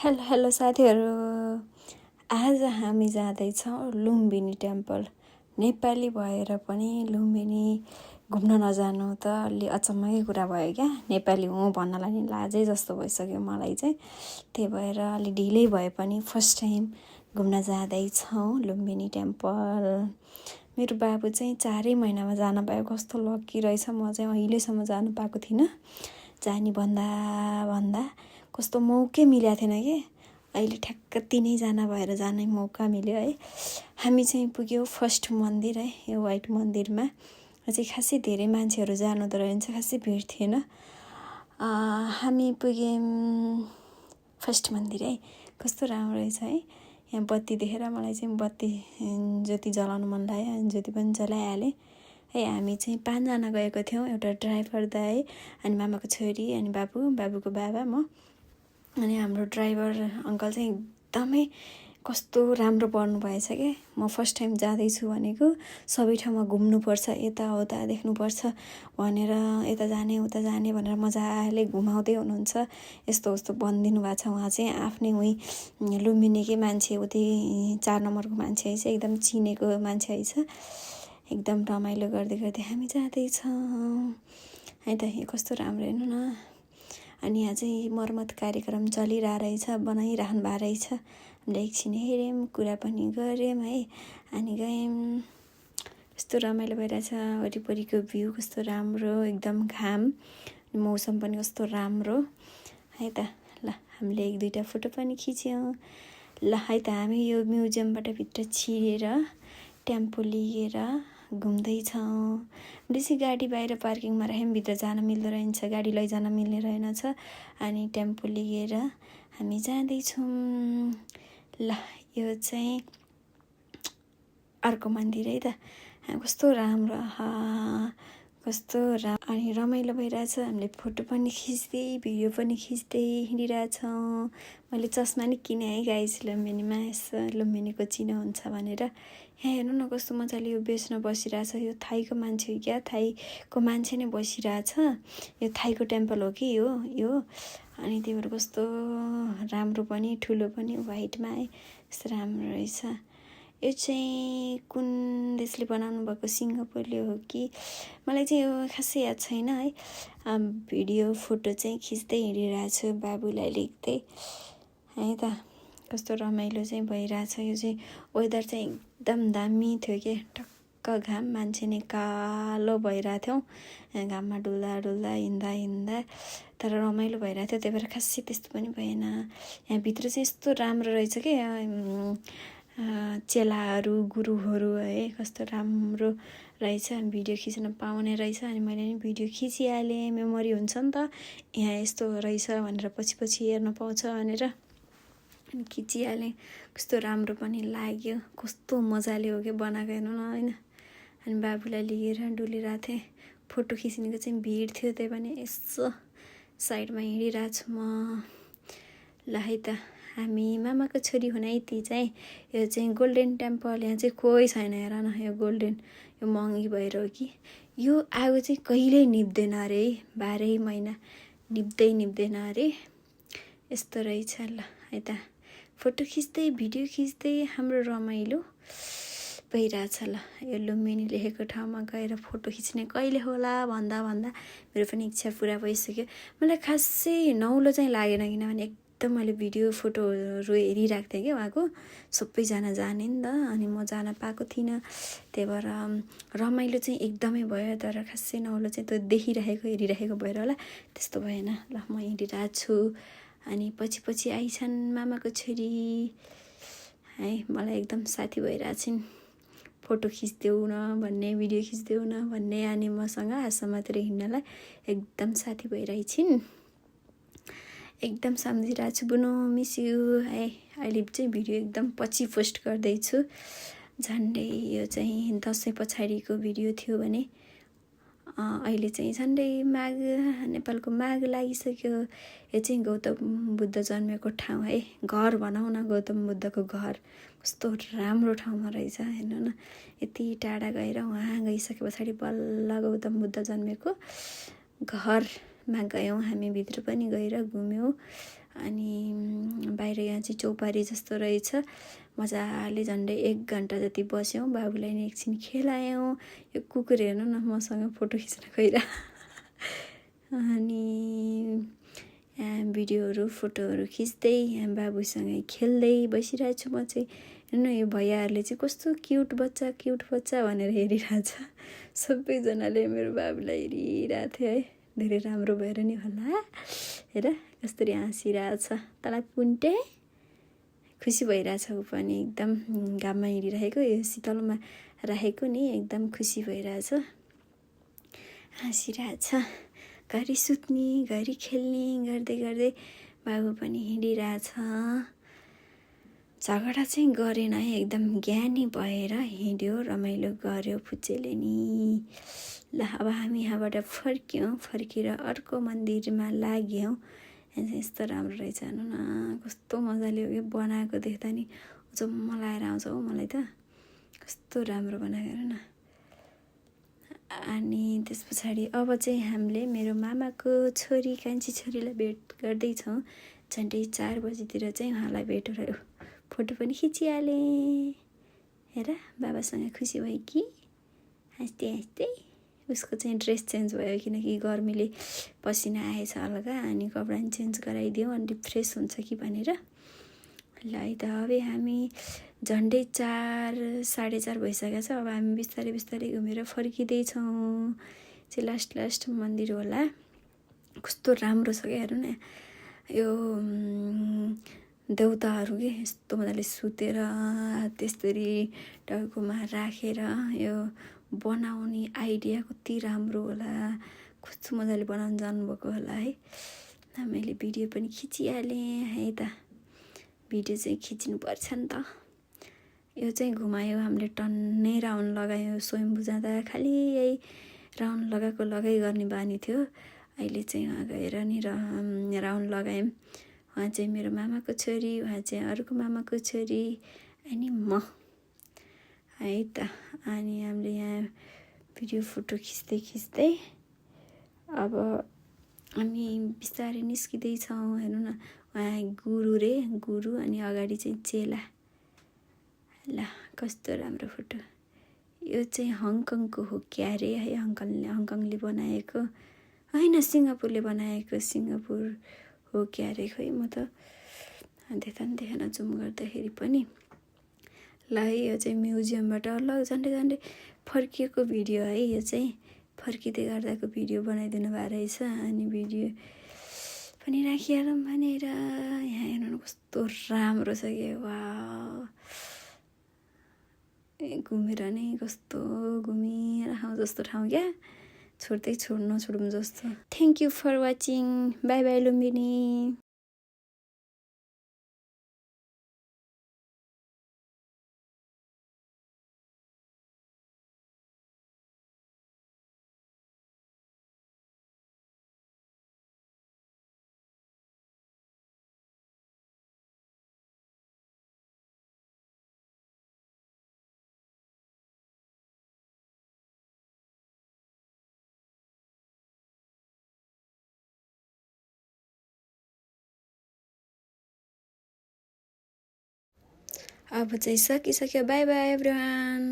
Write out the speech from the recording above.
Hello hello साथीहरू, आज हामी जाँदैछौँ लुम्बिनी टेम्पल। नेपाली भएर पनि लुम्बिनी घुम्न नजानु त अलि अचम्मकै कुरा भयो क्या। नेपाली हुँ भन्नलाई नि लाजै जस्तो भइसक्यो मलाई चाहिँ। त्यही भएर अलि ढिलै भए पनि फर्स्ट टाइम घुम्न जाँदैछौँ लुम्बिनी टेम्पल। मेरो बाबु चाहिँ 4 महिनामा जान पायो, कस्तो लक्की रहेछ। म चाहिँ अहिलेसम्म जानु पाएको थिइनँ। जाने भन्दा कस्तो मौकै मिलेको थिएन कि अहिले ठ्याक्क 3 जना भएर जाने मौका मिल्यो है। हामी चाहिँ पुग्यो फर्स्ट मन्दिर है, यो व्हाइट मन्दिरमा चाहिँ खासै धेरै मान्छेहरू जानुहुँदो रहेछ, खासै भिड थिएन। हामी पुग्यौँ फर्स्ट मन्दिर है, कस्तो राम्रो रहेछ है। यहाँ बत्ती देखेर मलाई चाहिँ बत्ती ज्योति जलाउनु मन लाग्यो, ज्योति पनि जलाइहालेँ है। हामी चाहिँ 5 जना गएको थियौँ, एउटा ड्राइभर दाइ अनि मामाको छोरी अनि बाबुको बाबा म अनि हाम्रो ड्राइभर अङ्कल चाहिँ एकदमै कस्तो राम्रो पर्नु भएछ क्या। म फर्स्ट टाइम जाँदैछु भनेको सबै ठाउँमा घुम्नुपर्छ, यताउता देख्नुपर्छ भनेर यता जाने उता जाने भनेर मजाले घुमाउँदै हुनुहुन्छ। यस्तो भनिदिनु भएको छ। उहाँ चाहिँ आफ्नै उही लुम्बिनीकै मान्छे, उतै 4 नम्बरको मान्छे आइछ, एकदम चिनेको मान्छे आइछ। एकदम रमाइलो गर्दै हामी जाँदैछौँ है त। यो कस्तो राम्रो हेर्नु न। अनि यहाँ चाहिँ मर्मत कार्यक्रम चलिरहेको रहेछ, बनाइराख्नु भएको रहेछ। हामीले एकछिन हेऱ्यौँ, कुरा पनि गऱ्यौँ है। अनि गयौँ, कस्तो रमाइलो भइरहेछ। वरिपरिको भ्यू कस्तो राम्रो, एकदम घाम, मौसम पनि कस्तो राम्रो है त। ल हामीले 1-2टा फोटो पनि खिच्यौँ। ल है त, हामी यो म्युजियमबाट भित्र छिरेर टेम्पो लिएर घुम्दैछौँ। बेसी गाडी बाहिर पार्किङमा राख्यौँ, भित्र जान मिल्दो रहेछ, गाडी लैजान मिल्ने रहेनछ। अनि टेम्पो लिएर हामी जाँदैछौँ। ल यो चाहिँ अर्को मन्दिर है त। कस्तो राम्रो, कस्तो अनि रमाइलो भइरहेछ। हामीले फोटो पनि खिच्दै भिडियो पनि खिच्दै हिँडिरहेछौँ। मैले चस्मा नि किने है गाइस, लुम्बिनीमा यसो लुम्बिनीको चिनो हुन्छ भनेर। यहाँ हेर्नु न कस्तो मजाले यो बेच्न बसिरहेछ। यो थाईको मान्छे हो क्या, थाईको मान्छे नै बसिरहेछ। यो थाईको टेम्पल हो कि यो अनि त्यही भएर कस्तो राम्रो पनि ठुलो पनि व्हाइटमा है, कस्तो राम्रो रहेछ। यो चाहिँ कुन देशले बनाउनु भएको, सिङ्गापुरले हो कि, मलाई चाहिँ यो खासै याद छैन है। भिडियो फोटो चाहिँ खिच्दै हिँडिरहेछु, बाबुलाई लेख्दै है त। कस्तो रमाइलो चाहिँ भइरहेछ। यो चाहिँ वेदर चाहिँ एकदम दामी थियो कि, टक्क घाम, मान्छे नै कालो भइरहेको थियौँ घाममा डुल्दा हिँड्दा। तर रमाइलो भइरहेको थियो, त्यही भएर खासै त्यस्तो पनि भएन। यहाँभित्र चाहिँ यस्तो राम्रो रहेछ कि, चेलाहरू गुरुहरू है, कस्तो राम्रो रहेछ। भिडियो खिच्न पाउने रहेछ। अनि मैले नि भिडियो खिचिहालेँ, मेमोरी हुन्छ नि त, यहाँ यस्तो रहेछ भनेर पछि हेर्न पाउँछ भनेर अनि खिचिहालेँ। कस्तो राम्रो पनि लाग्यो, कस्तो मजाले हो कि बनाएको, हेर्नु न होइन। अनि बाबुलाई लिएर डुलिरहेको थिएँ। फोटो खिच्नेको चाहिँ भिड थियो, त्यही पनि यसो साइडमा हिँडिरहेको छु म। ल है त, हामी मामाको छोरी हुनाइती चाहिँ यो चाहिँ गोल्डन टेम्पल, यहाँ चाहिँ कोही छैन, हेर न। यो गोल्डन, यो महँगी भएर हो कि, यो आगो चाहिँ कहिल्यै निप्दैन अरे है, 12 महिना निप्दैन अरे, यस्तो रहेछ। ल है त, फोटो खिच्दै भिडियो खिच्दै हाम्रो रमाइलो भइरहेछ। ल यो लुम्बिनी लेखेको ठाउँमा गएर फोटो खिच्ने कहिले होला भन्दा मेरो पनि इच्छा पुरा भइसक्यो। मलाई खासै नौलो चाहिँ लागेन, किनभने एकदम मैले भिडियो फोटोहरू हेरिरहेको थिएँ कि उहाँको, सबैजना जाने नि त, अनि म जान पाएको थिइनँ। त्यही भएर रमाइलो चाहिँ एकदमै भयो, तर खासै नौलो चाहिँ त्यो हेरिरहेको भएर होला त्यस्तो भएन। ल म हिँडिरहेको छु अनि पछि आइछन् मामाको छोरी है। मलाई एकदम साथी भइरहेछन्, फोटो खिच्देऊ न भन्ने, भिडियो खिच्देऊ न भन्ने, अनि मसँग आसामातिर हिँड्नलाई एकदम साथी भइरहेछन्। एकदम सम्झिरहेको छु, बुनु मिस यु है। अहिले चाहिँ भिडियो एकदम पछि पोस्ट गर्दैछु। झन्डै यो चाहिँ दसैँ पछाडिको भिडियो थियो भने अहिले चाहिँ झन्डै माघ, नेपालको माघ लागिसक्यो। यो चाहिँ गौतम बुद्ध जन्मेको ठाउँ है, घर भनौँ न, गौतम बुद्धको घर। कस्तो राम्रो ठाउँमा रहेछ, हेर्नु न। यति टाढा गएर उहाँ गइसके पछाडि बल्ल गौतम बुद्ध जन्मेको घरमा गयौँ हामी। भित्र पनि गएर घुम्यौँ अनि बाहिर बाहिर यहाँ चाहिँ चौपारी जस्तो रहेछ। मजाले झन्डै 1 घन्टा जति बस्यौँ। बाबुलाई नि एकछिन खेलायौँ। यो कुकुर हेर्नु न मसँग फोटो खिच्न गइरह। अनि भिडियोहरू फोटोहरू खिच्दै बाबुसँगै खेल्दै बसिरहेको छु म चाहिँ। हेर्नु यो भैयाहरूले चाहिँ कस्तो क्युट बच्चा भनेर हेरिरहेछ। सबैजनाले मेरो बाबुलाई हेरिरहेको थियो है। धेरै राम्रो भएर नि होला। हेर कसरी हाँसिरहेछ। तँलाई पुन्टे खुसी भइरहेछ ऊ पनि एकदम। घाममा हिँडिरहेको यो शीतलमा राखेको नि एकदम खुसी भइरहेछ। हाँसिरहेछ। घरि सुत्ने घरि खेल्ने गर्दै गर्दै बाबु पनि हिँडिरहेछ। झगडा चाहिँ गरेन है। एकदम ज्ञानी भएर हिँड्यो रमाइलो गर्यो फुच्चेले नि। ल अब हामी यहाँबाट फर्केर अर्को मन्दिरमा लाग्यौँ। यस्तो राम्रो रहेछ हेर्नु न कस्तो मजाले उयो बनाएको देख्दा नि जम्म लाएर आउँछ हौ मलाई त। कस्तो राम्रो बनाएको हेर्नु न। अनि त्यस पछाडि अब चाहिँ हामीले मेरो मामाको छोरी कान्छी छोरीलाई भेट गर्दैछौँ। झन्डै 4 बजीतिर चाहिँ उहाँलाई भेट भयो। फोटो पनि खिचिहालेँ। हेर बाबासँग खुसी भयो कि हाँस्दै उसको चाहिँ ड्रेस चेन्ज भयो किनकि गर्मीले पसिना आएछ हल्का। अनि कपडा पनि चेन्ज गराइदिउँ अनि फ्रेस हुन्छ कि भनेर। ल है त अब हामी झन्डै 4 साढे 4 भइसकेको छ। अब हामी बिस्तारै घुमेर फर्किँदैछौँ। चाहिँ लास्ट मन्दिर होला। कस्तो राम्रो छ क्या हेर्नु न। यो देउताहरू के यस्तो मजाले सुतेर त्यसरी टाउकोमा राखेर यो बनाउने आइडिया कति राम्रो होला। कस्तो मजाले बनाउन जान्नुभएको होला है। मैले भिडियो पनि खिचिहालेँ है त। भिडियो चाहिँ खिच्नुपर्छ नि त। यो चाहिँ घुमायो हामीले टन्नै राउन्ड लगायो। स्वयम्भू जाँदा खालि यही राउन्ड लगाई गर्ने बानी थियो। अहिले चाहिँ वहाँ गएर नि राउन्ड लगायौँ। उहाँ चाहिँ मेरो मामाको छोरी, उहाँ चाहिँ अर्को मामाको छोरी अनि म है त। अनि हामीले यहाँ भिडियो फोटो खिच्दै अब हामी बिस्तारै निस्किँदैछौँ। हेर्नु न उहाँ गुरु अनि अगाडि चाहिँ चेला। ल कस्तो राम्रो फोटो। यो चाहिँ हङकङको हो क्यारे है। हङकङले बनाएको होइन सिङ्गापुरले बनाएको। सिङ्गापुर हो क्यारे खै म त देखेन जुम गर्दाखेरि पनि। ल है यो चाहिँ म्युजियमबाट झन्डै फर्किएको भिडियो है। यो चाहिँ फर्किँदै गर्दाको भिडियो बनाइदिनु भएको रहेछ। अनि भिडियो पनि राखिहालौँ भनेर यहाँ हेर्नु कस्तो राम्रो छ कि वाह। घुमेर नै कस्तो घुमिरहँ जस्तो ठाउँ क्या। नछोडौँ जस्तो। Thank you for watching. Bye Lumbini. अब चाहिँ सकिसक्यो। Bye everyone.